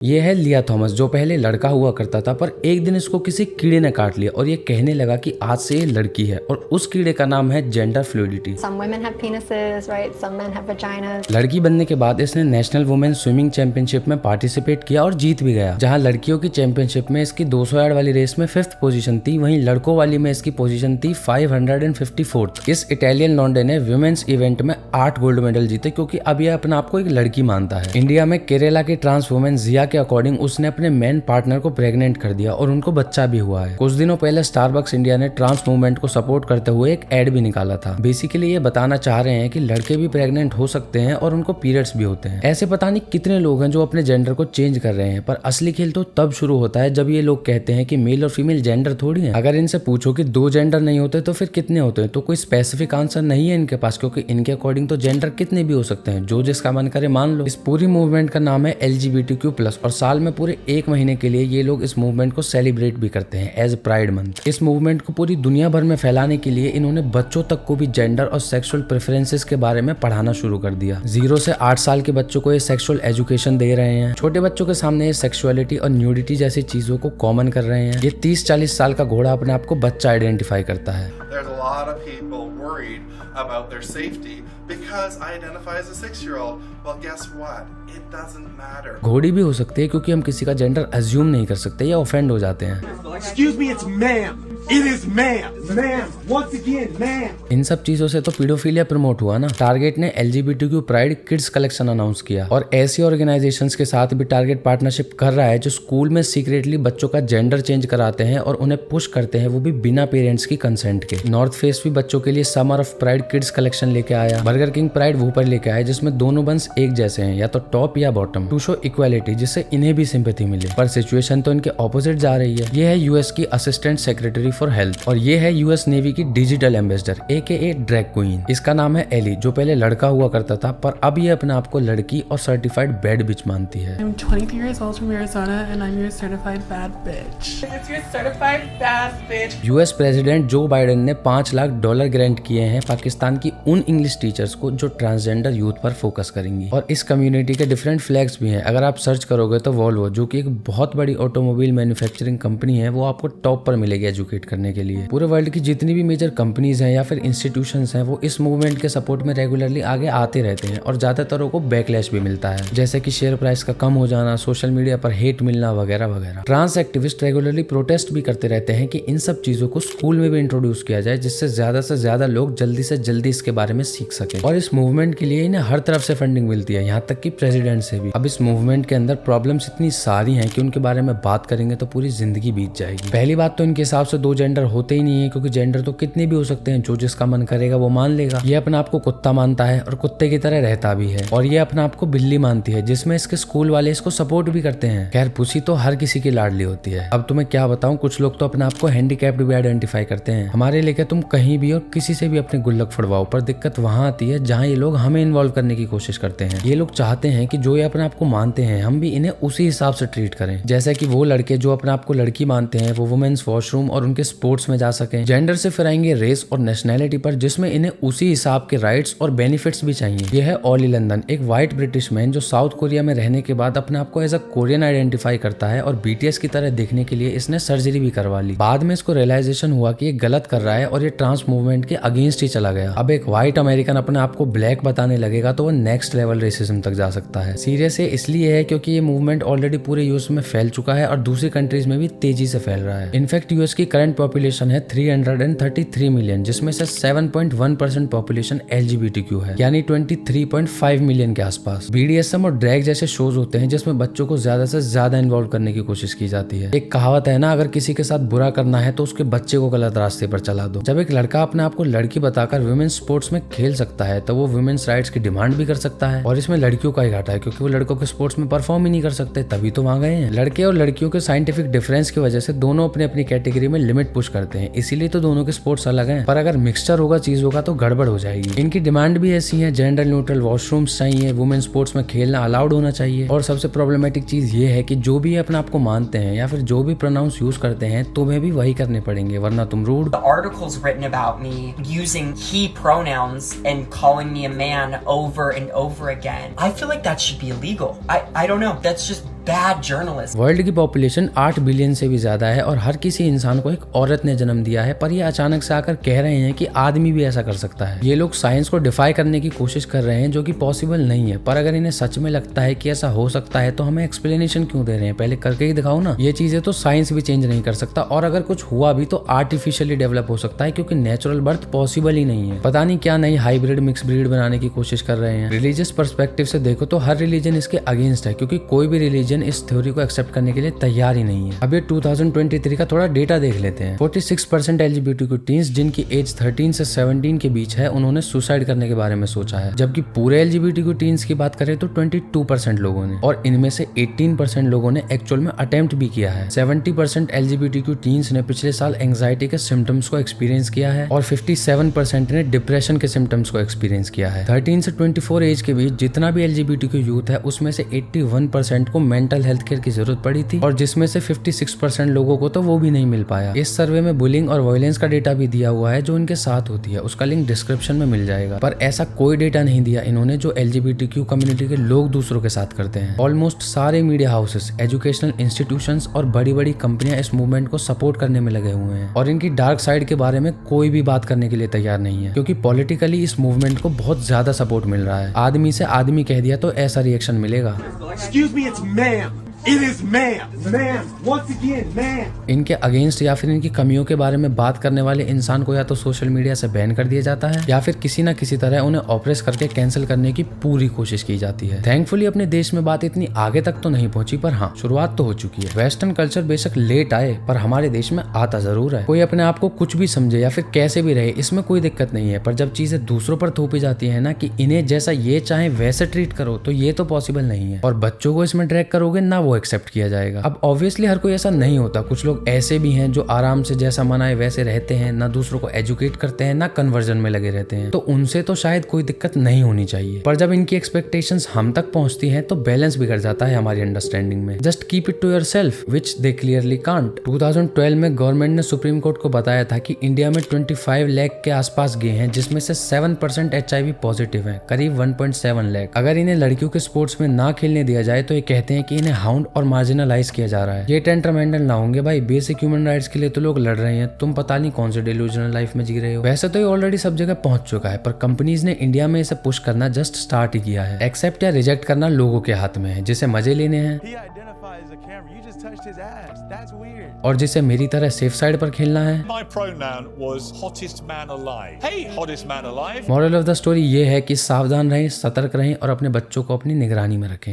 ये है लिया थॉमस, जो पहले लड़का हुआ करता था, पर एक दिन इसको किसी कीड़े ने काट लिया और ये कहने लगा कि आज से ये लड़की है, और उस कीड़े का नाम है जेंडर फ्लूइडिटी। लड़की बनने के बाद इसने नेशनल वुमेन स्विमिंग चैंपियनशिप में पार्टिसिपेट किया और जीत भी गया। जहां लड़कियों की चैंपियनशिप में इसकी 200 यार्ड वाली रेस में 5th पोजीशन थी, वहीं लड़कों वाली में इसकी पोजीशन थी 554th। इस इटालियन लॉन्डे ने वुमेन्स इवेंट में 8 गोल्ड मेडल जीते, क्योंकि अब यह अपने आप को एक लड़की मानता है। इंडिया में केरला की ट्रांस वुमेन जिया के अकॉर्डिंग उसने अपने मेन पार्टनर को प्रेग्नेंट कर दिया और उनको बच्चा भी हुआ है। कुछ दिनों पहले स्टारबक्स इंडिया ने ट्रांस मूवमेंट को सपोर्ट करते हुए एक एड भी निकाला था। बेसिकली ये बताना चाह रहे हैं कि लड़के भी प्रेग्नेंट हो सकते हैं और उनको पीरियड्स भी होते हैं। ऐसे पता नहीं कितने लोग हैं जो अपने जेंडर को चेंज कर रहे हैं, पर असली खेल तो तब शुरू होता है जब ये लोग कहते हैं कि मेल और फीमेल जेंडर थोड़ी है। अगर इनसे पूछो कि 2 जेंडर नहीं होते तो फिर कितने होते हैं, तो कोई स्पेसिफिक आंसर नहीं है इनके पास, क्योंकि इनके अकॉर्डिंग तो जेंडर कितने भी हो सकते हैं, जो जिसका मन करे मान लो। इस पूरी मूवमेंट का नाम है LGBTQ+, और साल में पूरे 1 महीने के लिए ये लोग इस मूवमेंट को सेलिब्रेट भी करते हैं एज प्राइड मंथ। इस मूवमेंट को पूरी दुनिया भर में फैलाने के लिए इन्होंने बच्चों तक को भी जेंडर और सेक्सुअल प्रेफरेंसेस के बारे में पढ़ाना शुरू कर दिया। 0 से 8 साल के बच्चों को ये सेक्सुअल एजुकेशन दे रहे हैं। छोटे बच्चों के सामने ये सेक्सुअलिटी और न्यूडिटी जैसी चीजों को कॉमन कर रहे हैं। ये 30-40 साल का घोड़ा अपने आप को बच्चा आइडेंटिफाई करता है। About their safety because I identify as a 6-year-old. Well, guess what? It doesn't matter. घोड़ी भी हो सकती है, क्योंकि हम किसी का जेंडर अज्यूम नहीं कर सकते या ऑफेंड हो जाते हैं। Excuse me, it's ma'am. It is ma'am. Ma'am. Once again, ma'am. इन सब चीजों से तो पीडोफिलिया प्रमोट हुआ ना। टारगेट ने LGBTQ pride kids collection announce किया, और ऐसी ऑर्गेनाइजेशंस के साथ भी टारगेट पार्टनरशिप कर रहा है जो स्कूल में सीक्रेटली बच्चों का जेंडर चेंज कराते हैं और उन्हें पुश करते हैं, वो भी बिना पेरेंट्स की कंसेंट के। नॉर्थ फेस भी बच्चों के लिए summer of pride kids collection लेके आया। बर्गर किंग प्राइड वो पर लेके आया जिसमें दोनों बंस एक जैसे हैं, या तो टॉप या बॉटम, टू शो इक्वालिटी, जिससे इन्हें भी सिंपैथी मिले। पर सिचुएशन तो इनके ऑपोजिट जा रही है। ये है यूएस की असिस्टेंट सेक्रेटरी फॉर हेल्थ, और ये है यूएस नेवी की digital ambassador AKA drag queen. इसका नाम है एली, जो पहले लड़का हुआ करता था, पर अब ये अपने आप को लड़की और सर्टिफाइड बैड बिच मानती है। I'm 23 years old from Arizona and I'm your certified bad bitch. It's your certified bad bitch. US president Joe Biden ने $5 लाख ग्रांट किए हैं पाकिस्तान की उन इंग्लिश टीचर्स को जो ट्रांसजेंडर यूथ पर फोकस करेंगी। और इस कम्युनिटी के डिफरेंट फ्लैग्स भी हैं। अगर आप सर्च करोगे तो वॉल्वो, जो कि एक बहुत बड़ी ऑटोमोबाइल मैन्युफैक्चरिंग कंपनी है, वो आपको टॉप पर मिलेगी एजुकेट करने के लिए। पूरे वर्ल्ड की जितनी भी मेजर कंपनीज हैं या फिर इंस्टीट्यूशंस हैं, वो इस मूवमेंट के सपोर्ट में रेगुलरली आगे आते रहते हैं, और ज्यादातर को बैकलैश भी मिलता है, जैसे कि शेयर प्राइस का कम हो जाना, सोशल मीडिया पर हेट मिलना वगैरह वगैरह। ट्रांस एक्टिविस्ट रेगुलरली प्रोटेस्ट भी करते रहते हैं कि इन सब चीजों को स्कूल में भी इंट्रोड्यूस किया जाए, जिससे ज्यादा से ज्यादा लोग जल्दी से जल्दी इसके बारे में सीख सके। और इस मूवमेंट के लिए इन्हें हर तरफ से फंडिंग मिलती है, यहाँ तक कि प्रेसिडेंट से भी। अब इस मूवमेंट के अंदर प्रॉब्लम्स इतनी सारी हैं कि उनके बारे में बात करेंगे तो पूरी जिंदगी बीत जाएगी। पहली बात तो इनके हिसाब से 2 जेंडर होते ही नहीं है, क्योंकि जेंडर तो कितने भी हो सकते हैं, जो जिसका मन करेगा वो मान लेगा। ये अपने आप को कुत्ता मानता है और कुत्ते की तरह रहता भी है, और ये अपने आप को बिल्ली मानती है, जिसमें इसके स्कूल वाले इसको सपोर्ट भी करते हैं। खैर पुसी तो हर किसी की लाडली होती है। अब तुम्हें क्या बताऊं, कुछ लोग तो अपने आप को हैंडीकैप्ड भी आइडेंटिफाई करते हैं। हमारे लेके तुम कहीं भी और किसी से भी अपने गुल्लक फड़वाओ, पर दिक्कत वहां आती है जहां ये लोग हमें इन्वॉल्व करने की कोशिश करते हैं। ये लोग चाहते हैं कि जो ये अपने आप को मानते हैं, हम भी इन्हें उसी हिसाब से ट्रीट करें। जैसे कि वो लड़के जो अपने आप को लड़की मानते हैं, वो वुमेन्स वॉशरूम और उनके स्पोर्ट्स में जा सकें। जेंडर से फिर आएंगे रेस और नेशनैलिटी पर, जिसमें इन्हें उसी हिसाब के राइट्स और बेनिफिट्स भी चाहिए। यह है ओली लंदन, एक व्हाइट ब्रिटिश मैन जो साउथ कोरिया में रहने के बाद अपने आप को एज अ कोरियन आइडेंटिफाई करता है, और BTS की तरह दिखने के लिए इसने सर्जरी भी करवा ली। बाद में इसको रियलाइजेशन हुआ कि ये गलत कर रहा है और ये ट्रांस मूवमेंट के अगेंस्ट ही चला गया। अब एक व्हाइट अमेरिकन अपने आप को ब्लैक बताने लगेगा तो वो नेक्स्ट लेवल रेसिज्म तक जा सकता है। सीरियस ये इसलिए है क्योंकि ये मूवमेंट ऑलरेडी पूरे यूएस में फैल चुका है और दूसरी कंट्रीज में भी तेजी से फैल रहा है। इनफैक्ट यूएस की करंट पॉपुलेशन है 333 मिलियन, जिसमें से 7.1% पॉपुलेशन LGBTQ है, यानी 23.5 मिलियन के आसपास। BDSM और ड्रैग जैसे शोज होते हैं जिसमें बच्चों को ज्यादा से ज्यादा इन्वॉल्व करने की कोशिश की जाती है। एक कहावत है ना, अगर किसी के साथ बुरा करना है तो उसके बच्चे को गलत रास्ते पर चला दो। जब एक लड़का अपने आप को लड़की बताकर वुमेन्स स्पोर्ट्स में खेल सकता है तो वो वुमेन्स राइट्स की डिमांड भी कर सकता है, और इसमें लड़कियों का ही घाटा है, क्योंकि वो लड़कों के स्पोर्ट्स में परफॉर्म ही नहीं कर सकते, तभी तो वहां गए हैं। लड़के और लड़कियों के साइंटिफिक डिफरेंस की वजह से दोनों अपने अपनी कैटेगरी में लिमिट पुश करते हैं, इसीलिए तो दोनों के स्पोर्ट्स अलग हैं। पर अगर मिक्सचर होगा चीजों का तो गड़बड़ हो जाएगी। इनकी डिमांड भी ऐसी है, जेंडर न्यूट्रल वॉशरूम्स चाहिए, वुमेन स्पोर्ट्स में खेलना अलाउड होना चाहिए, और सबसे प्रॉब्लमेटिक चीज ये है कि जो भी अपने आप को मानते हैं या फिर जो भी प्रोनाउंस यूज करते हैं तुम्हें भी वही करने पड़ेंगे, वरना तुम rude. The articles written about me using he pronouns and calling me a man over and over again. I feel like that should be illegal. I don't know. That's just bad journalists. World की population 8 billion से भी ज्यादा है और हर किसी इंसान को एक औरत ने जन्म दिया है, पर ये अचानक से आकर कह रहे हैं कि आदमी भी ऐसा कर सकता है। ये लोग साइंस को डिफाई करने की कोशिश कर रहे हैं जो कि पॉसिबल नहीं है, पर अगर इन्हें सच में लगता है कि ऐसा हो सकता है तो हमें एक्सप्लेनेशन क्यों दे रहे हैं? पहले करके ही दिखाओ ना। ये चीजें तो साइंस भी चेंज नहीं कर सकता, और अगर कुछ हुआ भी तो आर्टिफिशियली डेवलप हो सकता है, क्योंकि नेचुरल बर्थ पॉसिबल ही नहीं है। पता नहीं क्या नई हाइब्रिड मिक्स ब्रीड बनाने की कोशिश कर रहे हैं। रिलीजियस पर्सपेक्टिव से देखो तो हर रिलीजन इसके अगेंस्ट है, क्योंकि कोई भी रिलीजन इस थ्योरी को एक्सेप्ट करने के लिए तैयार ही नहीं है। अब ये 2023 का थोड़ा डेटा देख लेते हैं। 46% LGBTQ टीन्स जिनकी एज 13 से 17 के बीच है, उन्होंने सुसाइड करने के बारे में सोचा है, जबकि पूरे LGBTQ टीन्स की बात करें तो 22% लोगों ने, और इनमें से 18% लोगों ने एक्चुअल में अटेम्प्ट भी किया है। 70% LGBTQ टीन्स ने पिछले साल एंजाइटी के सिम्टम्स को एक्सपीरियंस किया है, और 57% ने डिप्रेशन के सिम्टम्स को एक्सपीरियंस किया है। 13 से 24 एज के बीच जितना भी LGBTQ यूथ है, उसमें से 81% को मेंटल हेल्थ केयर की जरूरत पड़ी थी, और जिसमें से 56% लोगों को तो वो भी नहीं मिल पाया। इस सर्वे में बुलिंग और वायलेंस का डेटा भी दिया हुआ है जो इनके साथ होती है, उसका लिंक डिस्क्रिप्शन में मिल जाएगा। पर ऐसा कोई डेटा नहीं दिया इन्होंने जो LGBTQ कम्युनिटी के लोग दूसरों के साथ करते हैं। ऑलमोस्ट सारे मीडिया हाउसेस, एजुकेशनल इंस्टीट्यूशंस और बड़ी बड़ी कंपनियां इस मूवमेंट को सपोर्ट करने में लगे हुए हैं, और इनकी डार्क साइड के बारे में कोई भी बात करने के लिए तैयार नहीं है, क्योंकि पॉलिटिकली इस मूवमेंट को बहुत ज्यादा सपोर्ट मिल रहा है। आदमी से आदमी कह दिया तो ऐसा रिएक्शन मिलेगा। Excuse me, it's ma'am. It is ma'am. Ma'am. Once again, ma'am. इनके अगेंस्ट या फिर इनकी कमियों के बारे में बात करने वाले इंसान को या तो सोशल मीडिया से बैन कर दिया जाता है, या फिर किसी ना किसी तरह उन्हें ऑप्रेस करके कैंसिल करने की पूरी कोशिश की जाती है। थैंकफुली अपने देश में बात इतनी आगे तक तो नहीं पहुंची, पर हाँ, शुरुआत तो हो चुकी है। वेस्टर्न कल्चर बेशक लेट आए, पर हमारे देश में आता जरूर है। कोई अपने आप को कुछ भी समझे या फिर कैसे भी रहे, इसमें कोई दिक्कत नहीं है, पर जब चीजें दूसरों पर थोपी जाती है ना कि इन्हें जैसा ये चाहे वैसे ट्रीट करो, तो ये तो पॉसिबल नहीं है। और बच्चों को इसमें ड्रैग करोगे ना, वो एक्सेप्ट किया जाएगा। अब ऑब्वियसली हर कोई ऐसा नहीं होता, कुछ लोग ऐसे भी हैं जो आराम से जैसा मनाए वैसे रहते हैं, ना दूसरों को एजुकेट करते हैं, ना कन्वर्जन में लगे रहते हैं, तो उनसे तो शायद कोई दिक्कत नहीं होनी चाहिए। पर जब इनकी एक्सपेक्टेशंस हम तक पहुंचती हैं तो बैलेंस बिगड़ जाता है हमारी अंडरस्टैंडिंग में। Just keep it to yourself, which they clearly can't. 2012 में गवर्नमेंट ने सुप्रीम कोर्ट को बताया था कि इंडिया में 25 लाख के आसपास गे हैं, जिसमें से 7% HIV पॉजिटिव हैं, करीब 1.7 लाख। अगर इन्हें लड़कियों के स्पोर्ट्स में ना खेलने दिया जाए तो ये कहते हैं कि इन्हें हाउंड और मार्जिनलाइज किया जा रहा है। ये टेंट्रामेंटल ना होंगे भाई, बेसिक ह्यूमन राइट्स के लिए तो लोग लड़ रहे हैं, तुम पता नहीं कौन से डेल्यूजनल लाइफ में जी रहे हो। वैसे तो ये ऑलरेडी सब जगह पहुंच चुका है, पर कंपनीज ने इंडिया में इसे पुश करना जस्ट स्टार्ट ही किया है। एक्सेप्ट या रिजेक्ट करना लोगों के हाथ में है, जिसे मजे लेने हैं और जिसे मेरी तरह सेफ साइड पर खेलना है। My pronoun was hottest man alive. Hey, hottest man alive. Moral of the story ये है कि सावधान रहें, सतर्क रहें और अपने बच्चों को अपनी निगरानी में रखें।